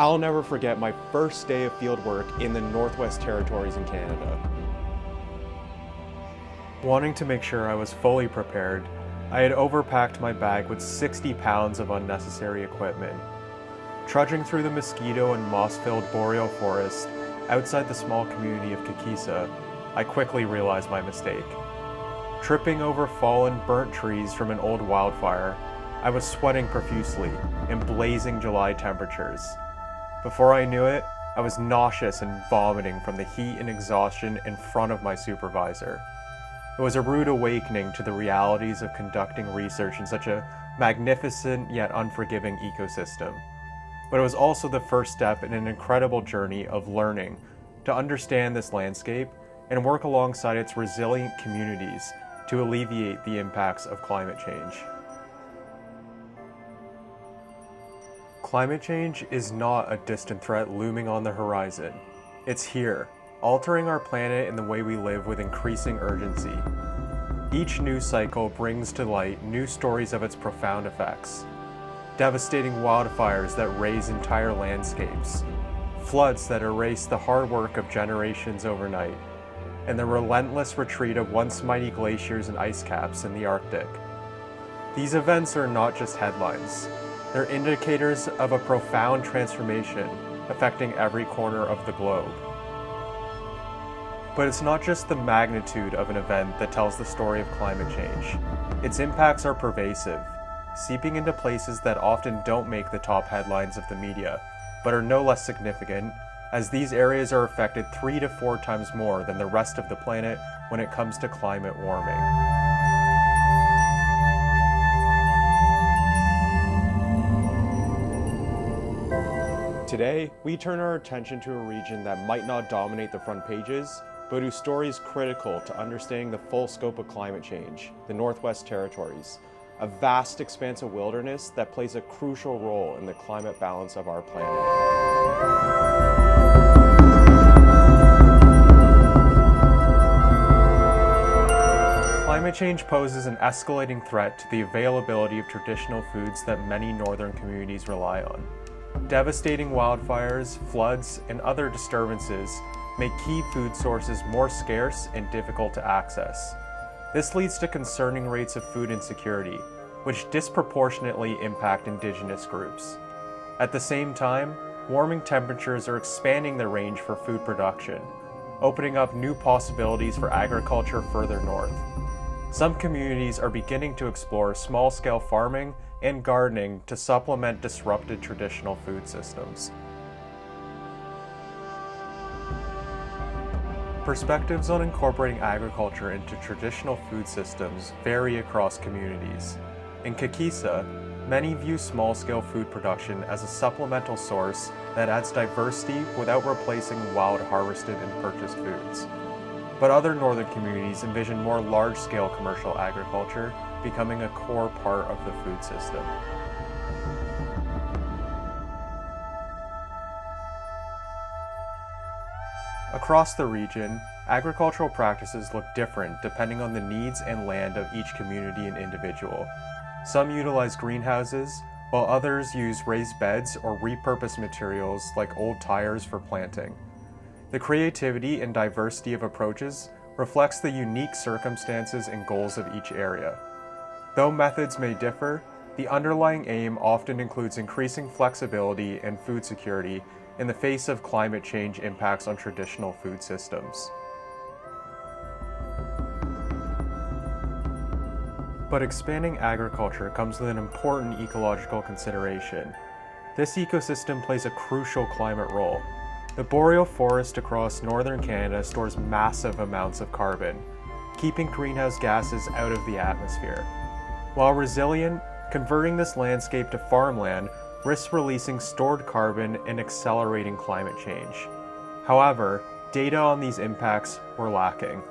I'll never forget my first day of field work in the Northwest Territories in Canada. Wanting to make sure I was fully prepared, I had overpacked my bag with 60 pounds of unnecessary equipment. Trudging through the mosquito and moss-filled boreal forest outside the small community of Kikisa, I quickly realized my mistake. Tripping over fallen, burnt trees from an old wildfire, I was sweating profusely in blazing July temperatures. Before I knew it, I was nauseous and vomiting from the heat and exhaustion in front of my supervisor. It was a rude awakening to the realities of conducting research in such a magnificent yet unforgiving ecosystem. But it was also the first step in an incredible journey of learning to understand this landscape and work alongside its resilient communities to alleviate the impacts of climate change. Climate change is not a distant threat looming on the horizon. It's here, altering our planet and the way we live with increasing urgency. Each news cycle brings to light new stories of its profound effects. Devastating wildfires that raze entire landscapes, floods that erase the hard work of generations overnight, and the relentless retreat of once mighty glaciers and ice caps in the Arctic. These events are not just headlines. They're indicators of a profound transformation affecting every corner of the globe. But it's not just the magnitude of an event that tells the story of climate change. Its impacts are pervasive, seeping into places that often don't make the top headlines of the media, but are no less significant, as these areas are affected 3 to 4 times more than the rest of the planet when it comes to climate warming. Today, we turn our attention to a region that might not dominate the front pages, but whose story is critical to understanding the full scope of climate change, the Northwest Territories, a vast expanse of wilderness that plays a crucial role in the climate balance of our planet. Climate change poses an escalating threat to the availability of traditional foods that many northern communities rely on. Devastating wildfires, floods, and other disturbances make key food sources more scarce and difficult to access. This leads to concerning rates of food insecurity, which disproportionately impact indigenous groups. At the same time, warming temperatures are expanding the range for food production, opening up new possibilities for agriculture further north. Some communities are beginning to explore small-scale farming and gardening to supplement disrupted traditional food systems. Perspectives on incorporating agriculture into traditional food systems vary across communities. In Kikisa, many view small-scale food production as a supplemental source that adds diversity without replacing wild harvested and purchased foods. But other northern communities envision more large-scale commercial agriculture becoming a core part of the food system. Across the region, agricultural practices look different depending on the needs and land of each community and individual. Some utilize greenhouses, while others use raised beds or repurposed materials like old tires for planting. The creativity and diversity of approaches reflects the unique circumstances and goals of each area. Though methods may differ, the underlying aim often includes increasing flexibility and food security in the face of climate change impacts on traditional food systems. But expanding agriculture comes with an important ecological consideration. This ecosystem plays a crucial climate role. The boreal forest across northern Canada stores massive amounts of carbon, keeping greenhouse gases out of the atmosphere. While resilient, converting this landscape to farmland risks releasing stored carbon and accelerating climate change. However, data on these impacts were lacking.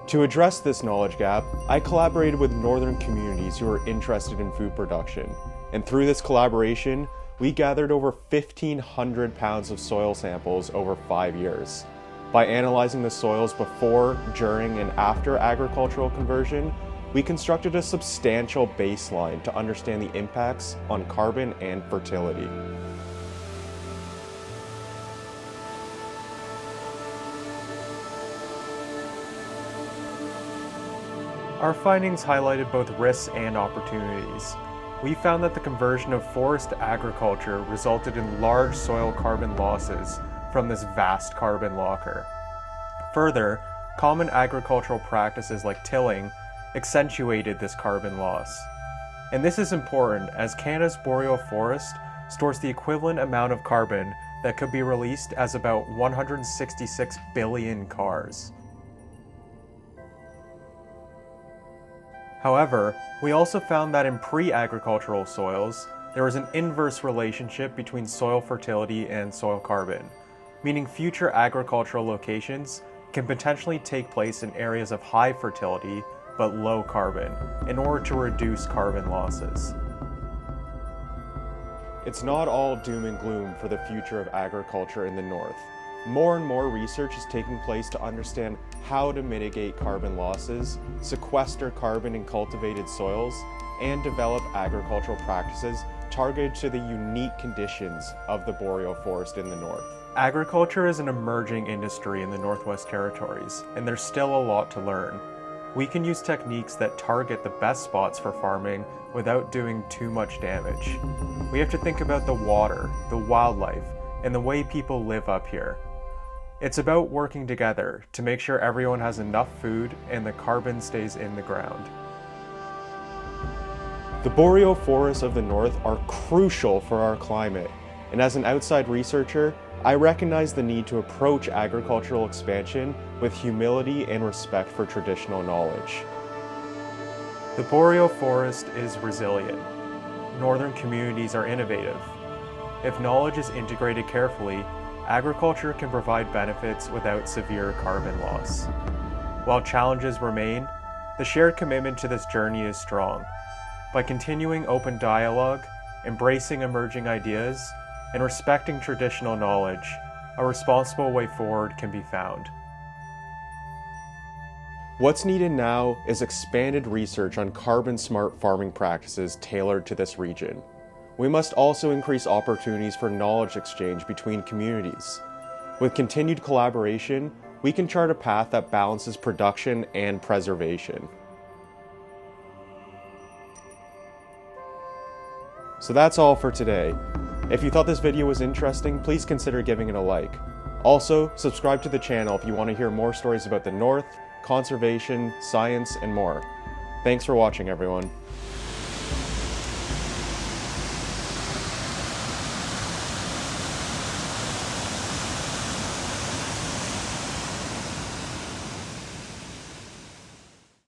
To address this knowledge gap, I collaborated with northern communities who are interested in food production, and through this collaboration, we gathered over 1,500 pounds of soil samples over 5 years. By analyzing the soils before, during, and after agricultural conversion, we constructed a substantial baseline to understand the impacts on carbon and fertility. Our findings highlighted both risks and opportunities. We found that the conversion of forest to agriculture resulted in large soil carbon losses from this vast carbon locker. Further, common agricultural practices like tilling accentuated this carbon loss. And this is important as Canada's boreal forest stores the equivalent amount of carbon that could be released as about 166 billion cars. However, we also found that in pre-agricultural soils, there was an inverse relationship between soil fertility and soil carbon, meaning future agricultural locations can potentially take place in areas of high fertility but low carbon in order to reduce carbon losses. It's not all doom and gloom for the future of agriculture in the north. More and more research is taking place to understand how to mitigate carbon losses, sequester carbon in cultivated soils, and develop agricultural practices targeted to the unique conditions of the boreal forest in the north. Agriculture is an emerging industry in the Northwest Territories, and there's still a lot to learn. We can use techniques that target the best spots for farming without doing too much damage. We have to think about the water, the wildlife, and the way people live up here. It's about working together to make sure everyone has enough food and the carbon stays in the ground. The boreal forests of the north are crucial for our climate, and as an outside researcher, I recognize the need to approach agricultural expansion with humility and respect for traditional knowledge. The boreal forest is resilient. Northern communities are innovative. If knowledge is integrated carefully, agriculture can provide benefits without severe carbon loss. While challenges remain, the shared commitment to this journey is strong. By continuing open dialogue, embracing emerging ideas, and respecting traditional knowledge, a responsible way forward can be found. What's needed now is expanded research on carbon-smart farming practices tailored to this region. We must also increase opportunities for knowledge exchange between communities. With continued collaboration, we can chart a path that balances production and preservation. So that's all for today. If you thought this video was interesting, please consider giving it a like. Also, subscribe to the channel if you want to hear more stories about the North, conservation, science, and more. Thanks for watching, everyone.